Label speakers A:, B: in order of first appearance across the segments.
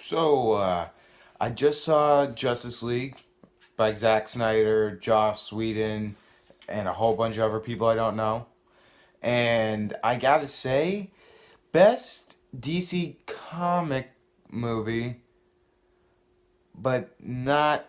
A: So, I just saw Justice League by Zack Snyder, Joss Whedon, and a whole bunch of other people I don't know. And I gotta say, best DC comic movie, but not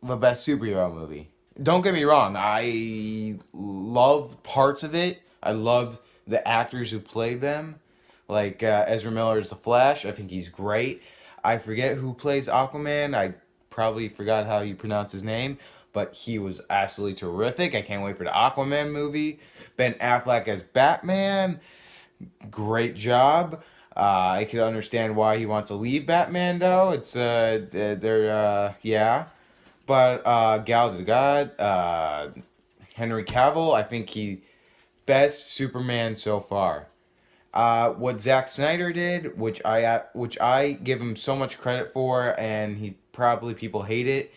A: the best superhero movie. Don't get me wrong, I loved parts of it. I loved the actors who played them. Like Ezra Miller is the Flash. I think he's great. I forget who plays Aquaman. I probably forgot how you pronounce his name, but he was absolutely terrific. I can't wait for the Aquaman movie. Ben Affleck as Batman, great job. I can understand why he wants to leave Batman though. It's they're yeah, but Gal Gadot, Henry Cavill, I think he best Superman so far. What Zack Snyder did, which I give him so much credit for, and he probably people hate it.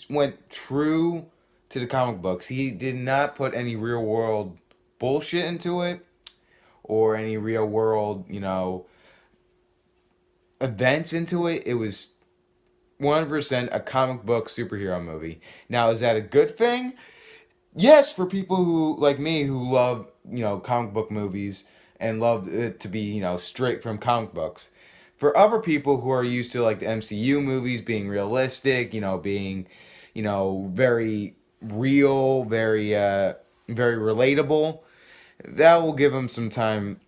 A: Went true to the comic books. He did not put any real world bullshit into it or any real world, events into it. It was 100% a comic book superhero movie. Now, is that a good thing? Yes, for people who like me who love comic book movies and love it to be straight from comic books. For other people who are used to like the MCU movies being realistic, being very real, very relatable, that will give them some time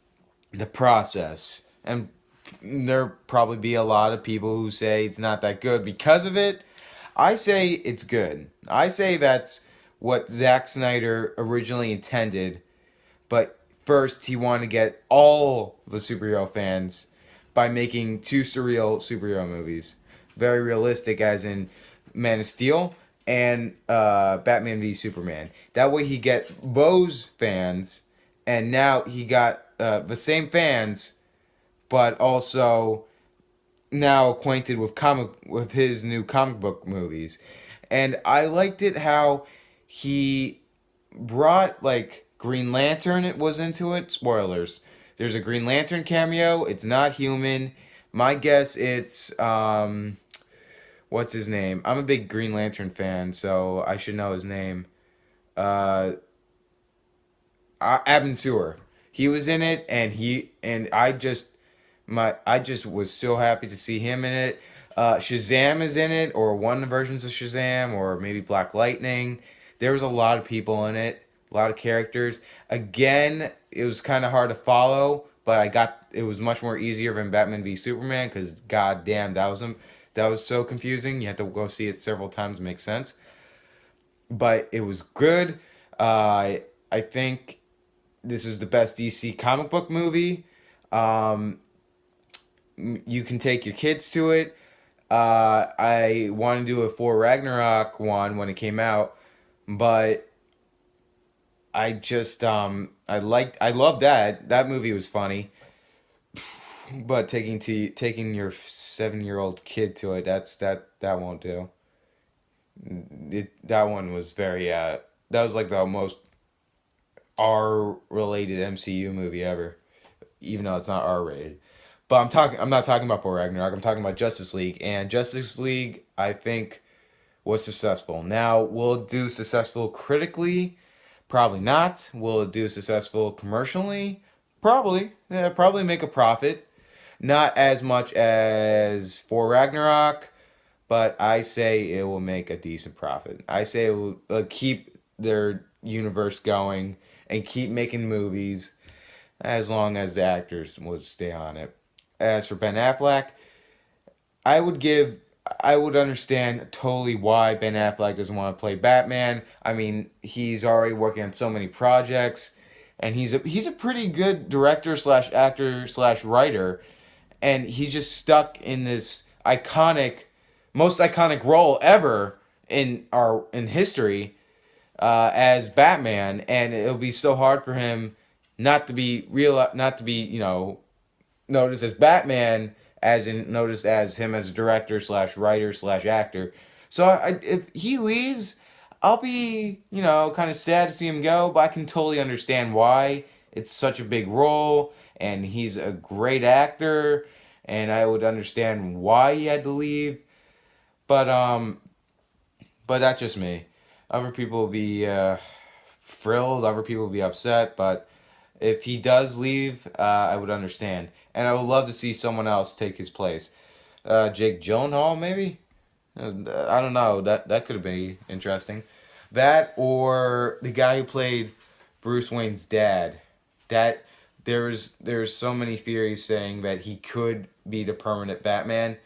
A: to process. And there probably be a lot of people who say it's not that good because of it. I say it's good. I say that's what Zack Snyder originally intended, but first he wanted to get all the superhero fans by making two surreal superhero movies. Very realistic, as in Man of Steel and Batman v Superman. That way he get those fans, and now he got the same fans, but also now acquainted with his new comic book movies. And I liked it how he brought like Green Lantern it was into it. Spoilers. There's a Green Lantern cameo. It's not human. My guess it's what's his name? I'm a big Green Lantern fan, so I should know his name. Uh Abin Sur. He was in it, and I just was so happy to see him in it. Shazam is in it, or one of the versions of Shazam, or maybe Black Lightning. There was a lot of people in it, a lot of characters. Again, it was kind of hard to follow, but it was much more easier than Batman v Superman because goddamn, that was so confusing. You had to go see it several times to make sense. But it was good. I think this was the best DC comic book movie. Um, you can take your kids to it. I want to do a For Ragnarok one when it came out, but I loved that movie was funny, but taking your 7-year old kid to it, that won't do. That one was very that was like the most R rated MCU movie ever, even though it's not R rated. But I'm not talking about For Ragnarok. I'm talking about Justice League, and Justice League I think was successful. Now, will it do successful critically? Probably not. Will it do successful commercially? Probably. Yeah, probably make a profit. Not as much as For Ragnarok, but I say it will make a decent profit. I say it will keep their universe going and keep making movies as long as the actors would stay on it. As for Ben Affleck, I would give I would understand totally why Ben Affleck doesn't want to play Batman. I mean, he's already working on so many projects, and he's a pretty good director slash actor slash writer, and he's just stuck in this most iconic role ever in history as Batman, and it'll be so hard for him not to be noticed as Batman, as in noticed as him as a director slash writer slash actor. So if he leaves, I'll be kind of sad to see him go, but I can totally understand why. It's such a big role, and he's a great actor, and I would understand why he had to leave. But but that's just me. Other people will be thrilled. Other people will be upset. But if he does leave, I would understand, and I would love to see someone else take his place. Jake Gyllenhaal, maybe. I don't know. That could be interesting. That or the guy who played Bruce Wayne's dad. That there's so many theories saying that he could be the permanent Batman.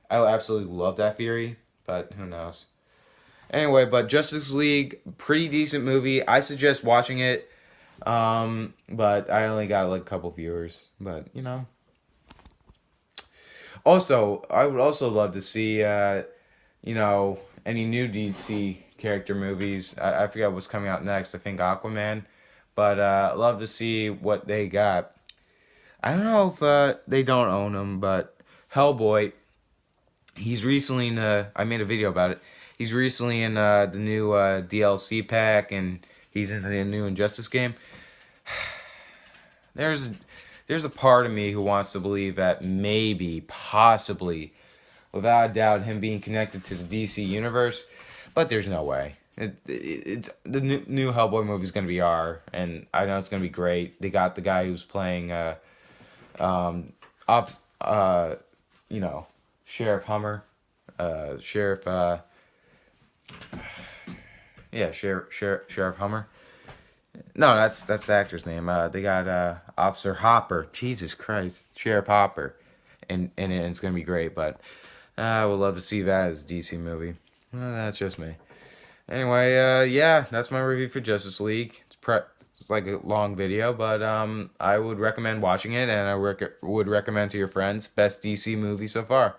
A: I would absolutely love that theory, but who knows. Anyway, but Justice League, pretty decent movie. I suggest watching it. But I only got like a couple viewers. But you know. Also, I would also love to see you know, any new DC character movies. I forget what's coming out next. I think Aquaman. But love to see what they got. I don't know if they don't own them, but Hellboy, he's recently in. I made a video about it. He's recently in the new DLC pack, and he's in the new Injustice game. There's there's a part of me who wants to believe that maybe, possibly, without a doubt, him being connected to the DC universe, but there's no way. It's the new Hellboy movie is gonna be R, and I know it's gonna be great. They got the guy who's playing off you know, Sheriff Hummer, Sheriff yeah, Sheriff Hummer. No, that's the actor's name. They got Officer Hopper. Jesus Christ, Sheriff Hopper, and it's gonna be great. But I would love to see that as a DC movie. That's just me. Anyway, yeah, that's my review for Justice League. It's like a long video, but I would recommend watching it, and I would recommend to your friends. Best DC movie so far.